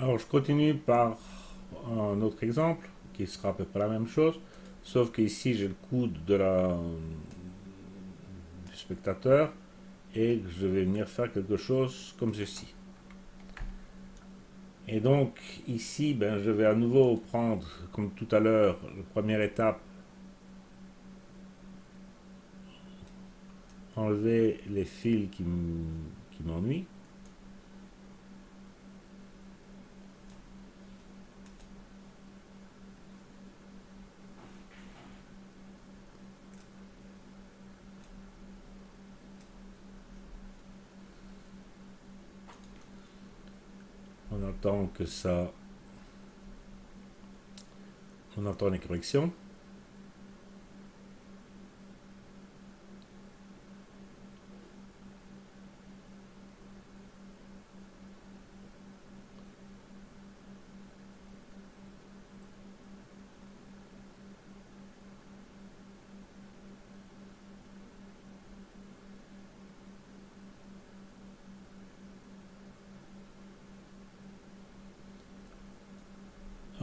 Alors je continue par un autre exemple qui sera à peu près la même chose, sauf qu'ici j'ai le coude du spectateur et que je vais venir faire quelque chose comme ceci. Et donc ici, ben, je vais à nouveau prendre, comme tout à l'heure, la première étape, enlever les fils qui m'ennuient. On attend que ça... On attend les corrections.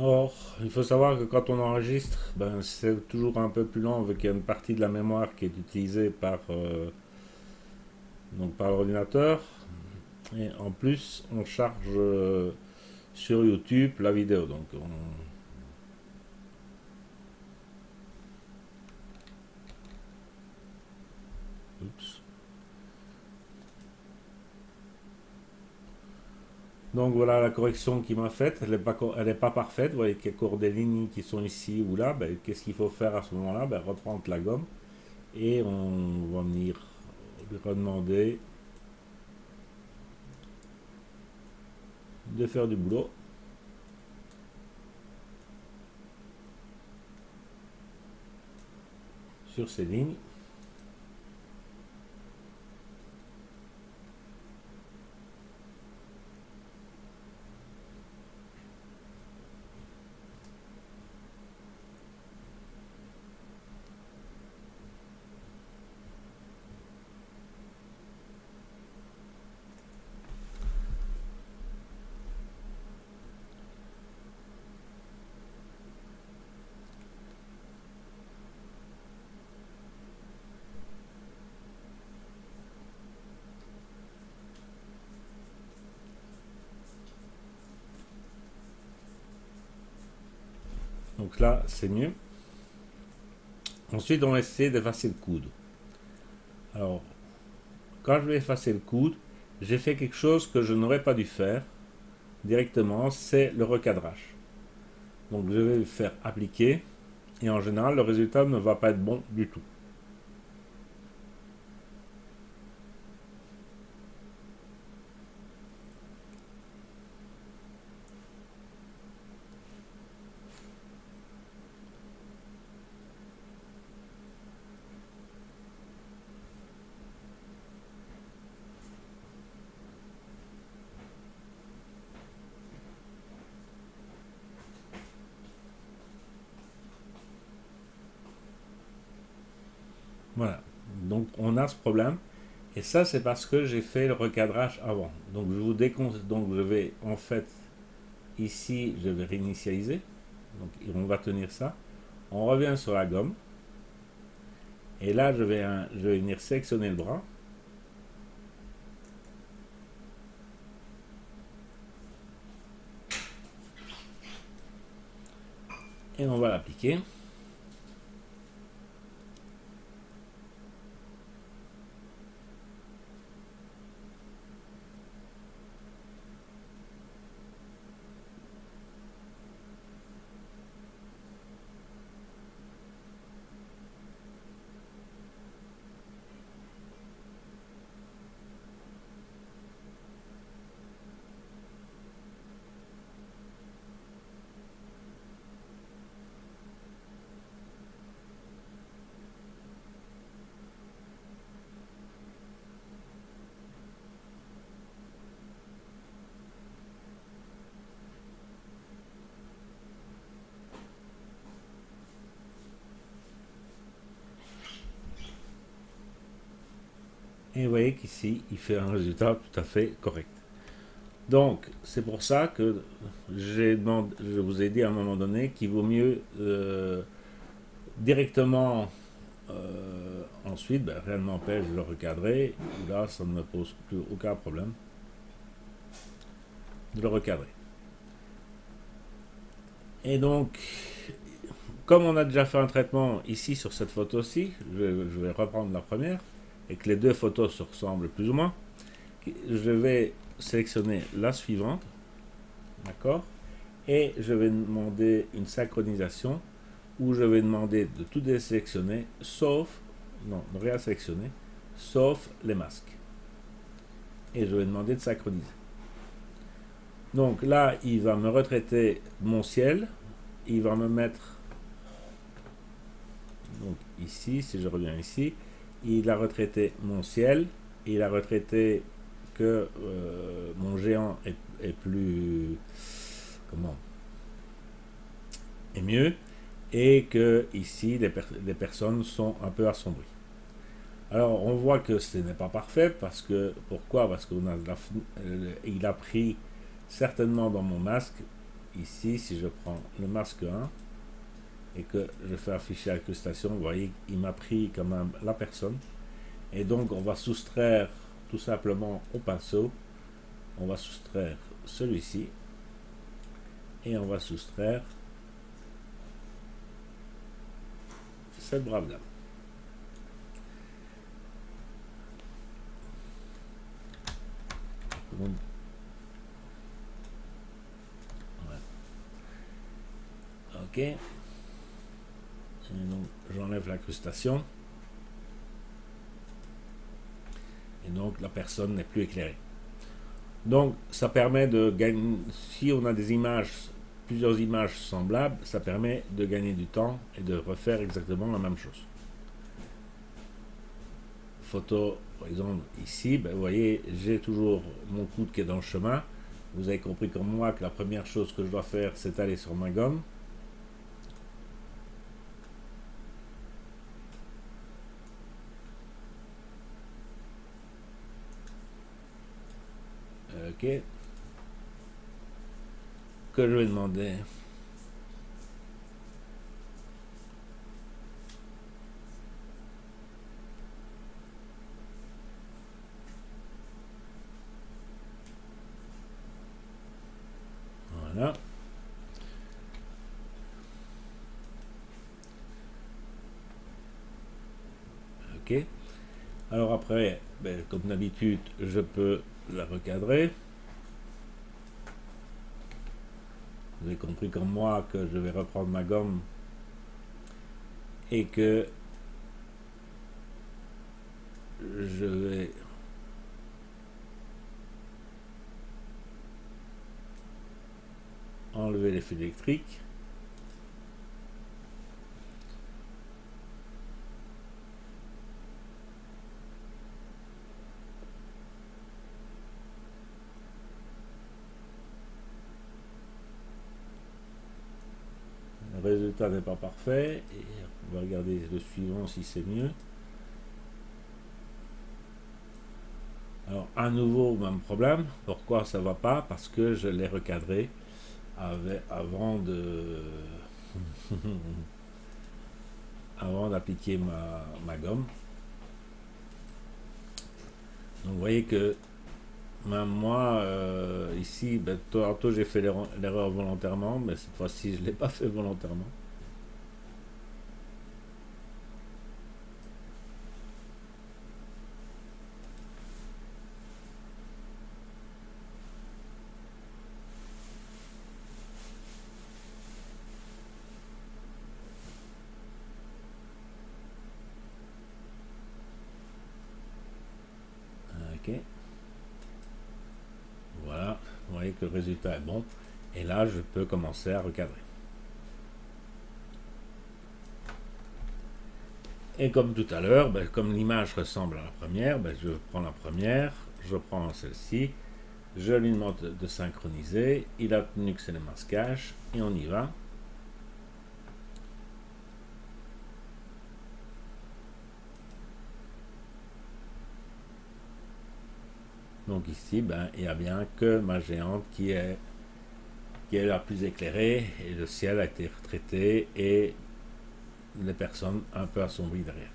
Or, il faut savoir que quand on enregistre, ben, c'est toujours un peu plus long vu qu'il y a une partie de la mémoire qui est utilisée par l'ordinateur. Et en plus, on charge sur YouTube la vidéo. Oups. Donc voilà la correction qu'il m'a faite. Elle n'est pas parfaite. Vous voyez qu'il y a encore des lignes qui sont ici ou là. Ben, qu'est-ce qu'il faut faire à ce moment-là? Ben, reprendre la gomme et on va venir lui redemander de faire du boulot sur ces lignes. Donc là, c'est mieux. Ensuite, on va essayer d'effacer le coude. Alors, quand je vais effacer le coude, j'ai fait quelque chose que je n'aurais pas dû faire directement, c'est le recadrage. Donc je vais le faire appliquer et en général le résultat ne va pas être bon du tout. Voilà, donc on a ce problème et ça c'est parce que j'ai fait le recadrage avant. Donc donc je vais en fait ici je vais réinitialiser. Donc on va tenir ça. On revient sur la gomme et là je vais venir sélectionner le bras. Et on va l'appliquer. Et vous voyez qu'ici il fait un résultat tout à fait correct. Donc, c'est pour ça que je vous ai dit à un moment donné qu'il vaut mieux directement ensuite, ben, réellement pêche, je le recadrer. Là, ça ne me pose plus aucun problème de le recadrer. Et donc, comme on a déjà fait un traitement ici sur cette photo-ci, je vais reprendre la première, et que les deux photos se ressemblent plus ou moins, je vais sélectionner la suivante, d'accord, et je vais demander une synchronisation où je vais demander de tout désélectionner, sauf, non, ne rien sélectionner, sauf les masques. Et je vais demander de synchroniser. Donc là, il va me retraiter mon ciel, il va me mettre, donc ici, si je reviens ici, il a retraité mon ciel, il a retraité que mon géant est plus, comment, est mieux, et que ici, les personnes sont un peu assombries. Alors, on voit que ce n'est pas parfait, parce que, pourquoi? Parce qu'il a pris certainement dans mon masque, ici, si je prends le masque 1, et que je fais afficher incrustation, vous voyez, il m'a pris quand même la personne. Et donc, on va soustraire tout simplement au pinceau, on va soustraire celui-ci, et on va soustraire cette brave dame. Donc, ouais. Ok. Et donc, j'enlève l'incrustation. Et donc, la personne n'est plus éclairée. Donc, ça permet de gagner, si on a des images, plusieurs images semblables, ça permet de gagner du temps et de refaire exactement la même chose. Photo, par exemple, ici, ben, vous voyez, j'ai toujours mon coude qui est dans le chemin. Vous avez compris comme moi que la première chose que je dois faire, c'est aller sur ma gomme. Ok. Que je vais demander. Voilà. Ok. Alors après, ben, comme d'habitude, je peux la recadrer. Vous avez compris comme moi que je vais reprendre ma gomme et que je vais enlever les fils électriques. Le résultat n'est pas parfait et on va regarder le suivant si c'est mieux. Alors à nouveau même problème. Pourquoi ça va pas? Parce que je l'ai recadré avant de avant d'appliquer ma gomme. Donc vous voyez que même moi ici, ben, tantôt j'ai fait l'erreur volontairement, mais cette fois-ci je ne l'ai pas fait volontairement. Ok. Voilà, vous voyez que le résultat est bon. Et là, je peux commencer à recadrer. Et comme tout à l'heure, ben, comme l'image ressemble à la première, ben, je prends la première, je prends celle-ci, je lui demande de synchroniser, il a tenu que c'est le masquage, et on y va. Donc ici, ben, il n'y a bien que ma géante qui est la plus éclairée, et le ciel a été retraité et les personnes un peu assombries derrière.